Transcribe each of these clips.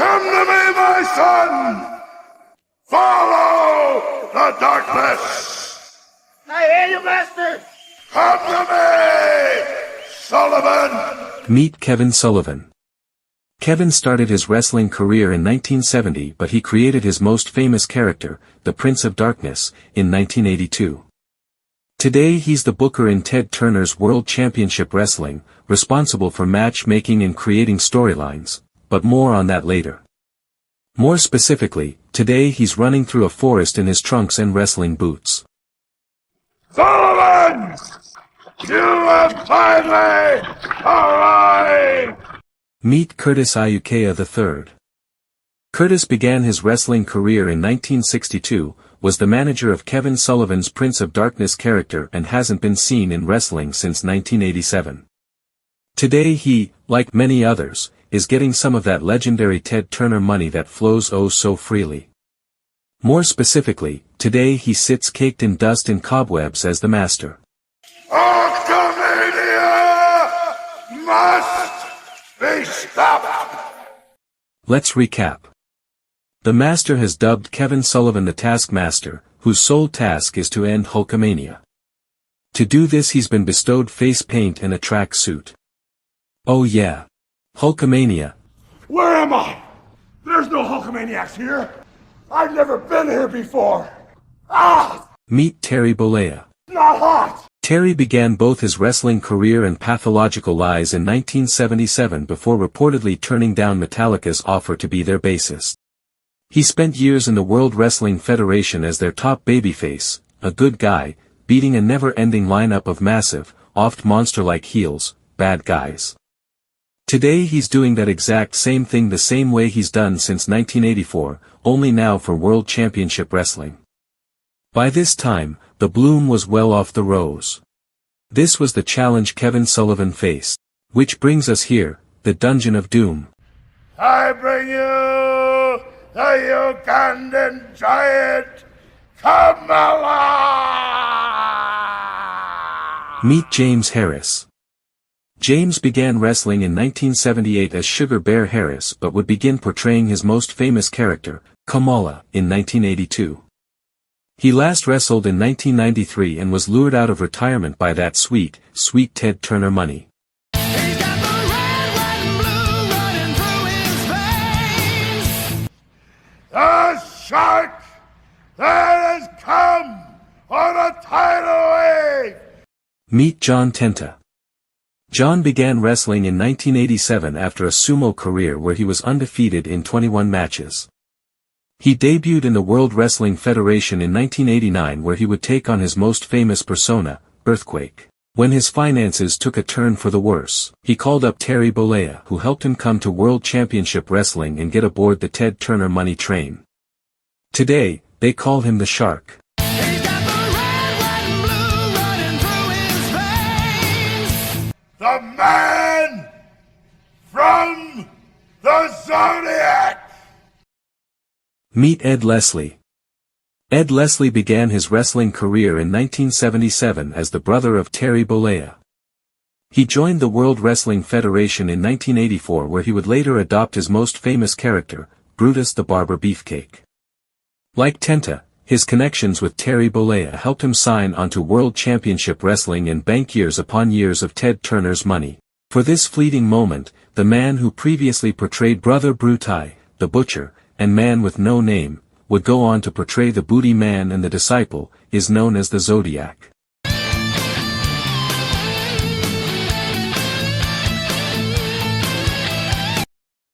Come to me, my son! Follow the darkness! I hear you, master! Come to me, Sullivan! Meet Kevin Sullivan. Kevin started his wrestling career in 1970, but he created his most famous character, the Prince of Darkness, in 1982. Today he's the booker in Ted Turner's World Championship Wrestling, responsible for matchmaking and creating storylines, but more on that later. More specifically, today he's running through a forest in his trunks and wrestling boots. Sullivan! You have finally arrived! Meet Curtis Iukea III. Curtis began his wrestling career in 1962, was the manager of Kevin Sullivan's Prince of Darkness character and hasn't been seen in wrestling since 1987. Today he, like many others, is getting some of that legendary Ted Turner money that flows oh so freely. More specifically, today he sits caked in dust and cobwebs as the master. Hulkamania must be stopped! Let's recap. The Master has dubbed Kevin Sullivan the Taskmaster, whose sole task is to end Hulkamania. To do this he's been bestowed face paint and a track suit. Oh yeah. Hulkamania. Where am I? There's no Hulkamaniacs here! I've never been here before! Ah! Meet Terry Bollea. Not hot! Terry began both his wrestling career and pathological lies in 1977 before reportedly turning down Metallica's offer to be their bassist. He spent years in the World Wrestling Federation as their top babyface, a good guy, beating a never-ending lineup of massive, oft monster-like heels, bad guys. Today he's doing that exact same thing the same way he's done since 1984, only now for World Championship Wrestling. By this time, the bloom was well off the rose. This was the challenge Kevin Sullivan faced. Which brings us here, the Dungeon of Doom. I bring you the Ugandan giant, Kamala! Meet James Harris. James began wrestling in 1978 as Sugar Bear Harris but would begin portraying his most famous character, Kamala, in 1982. He last wrestled in 1993 and was lured out of retirement by that sweet, sweet Ted Turner money. He's got the red, white, and blue running through his veins. The shark that has come on a tidal wave! Meet John Tenta. John began wrestling in 1987 after a sumo career where he was undefeated in 21 matches. He debuted in the World Wrestling Federation in 1989 where he would take on his most famous persona, Earthquake. When his finances took a turn for the worse, he called up Terry Bollea who helped him come to World Championship Wrestling and get aboard the Ted Turner money train. Today, they call him the Shark. He's got the red, white, and blue running through his veins. The man from the Zodiac! Meet Ed Leslie. Ed Leslie began his wrestling career in 1977 as the brother of Terry Bollea. He joined the World Wrestling Federation in 1984 where he would later adopt his most famous character, Brutus the Barber Beefcake. Like Tenta, his connections with Terry Bollea helped him sign onto World Championship Wrestling and bank years upon years of Ted Turner's money. For this fleeting moment, the man who previously portrayed Brother Brutai, the Butcher, and Man with No Name, would go on to portray the Booty Man and the Disciple, is known as the Zodiac.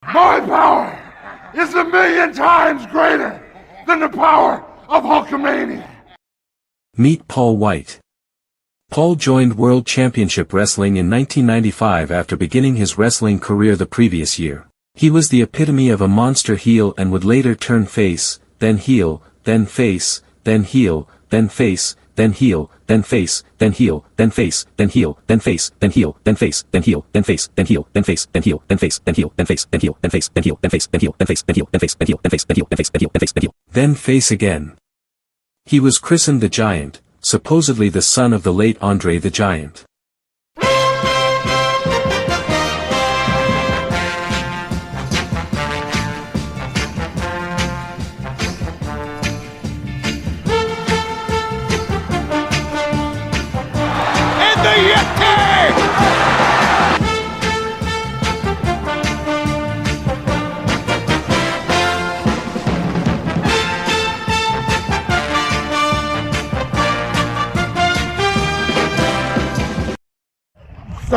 My power is 1,000,000 times greater than the power of Hulkamania! Meet Paul White. Paul joined World Championship Wrestling in 1995 after beginning his wrestling career the previous year. He was the epitome of a monster heel and would later turn face, then heel, then face, then heel, then face, then heel, then face, then heel, then face, then heel, then face, then heel, then face, then heel, then face, then heel, then face, then heel, then face, then heel, then face, then heel, then face, then heel, then face, then heel, then face, then heel, then face, then heel, then face, then heel, then face, then heel, then face, then heel, then face again. He was christened the Giant, supposedly the son of the late Andre the Giant.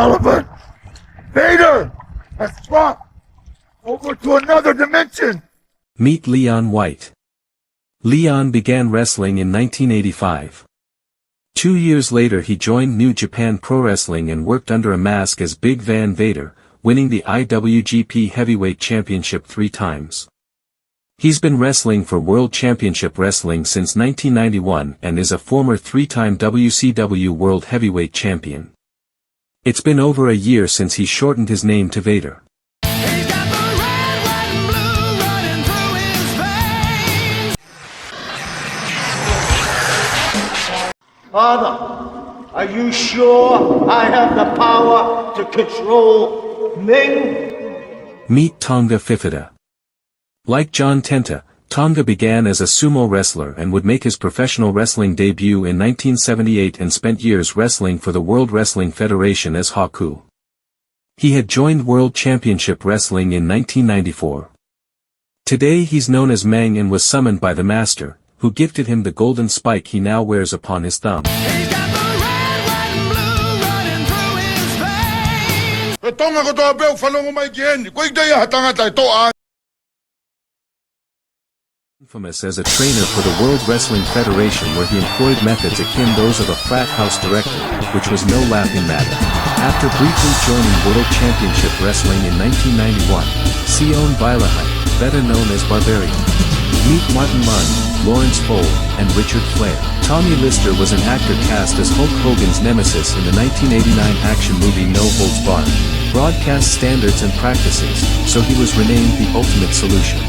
Sullivan! Vader has crossed over to another dimension! Meet Leon White. Leon began wrestling in 1985. 2 years later he joined New Japan Pro Wrestling and worked under a mask as Big Van Vader, winning the IWGP Heavyweight Championship 3 times. He's been wrestling for World Championship Wrestling since 1991 and is a former 3-time WCW World Heavyweight Champion. It's been over a year since he shortened his name to Vader. He's got the red, white, and blue running through his veins. Father, are you sure I have the power to control Ming? Meet Tonga Fifita. Like John Tenta, Tonga began as a sumo wrestler and would make his professional wrestling debut in 1978 and spent years wrestling for the World Wrestling Federation as Haku. He had joined World Championship Wrestling in 1994. Today he's known as Meng and was summoned by the Master, who gifted him the golden spike he now wears upon his thumb. He's got the red, white, and blue running through his veins. Tonga ko to abel falong umaigien. Kuig daya hatanga tay toan. Infamous as a trainer for the World Wrestling Federation where he employed methods akin those of a frat house director, which was no laughing matter. After briefly joining World Championship Wrestling in 1991, Sion Bilahan, better known as Barbarian. Meet Martin Munn, Lawrence Fole, and Richard Flair. Tommy Lister was an actor cast as Hulk Hogan's nemesis in the 1989 action movie No Holds Barred. Broadcast standards and practices, so he was renamed the Ultimate Solution.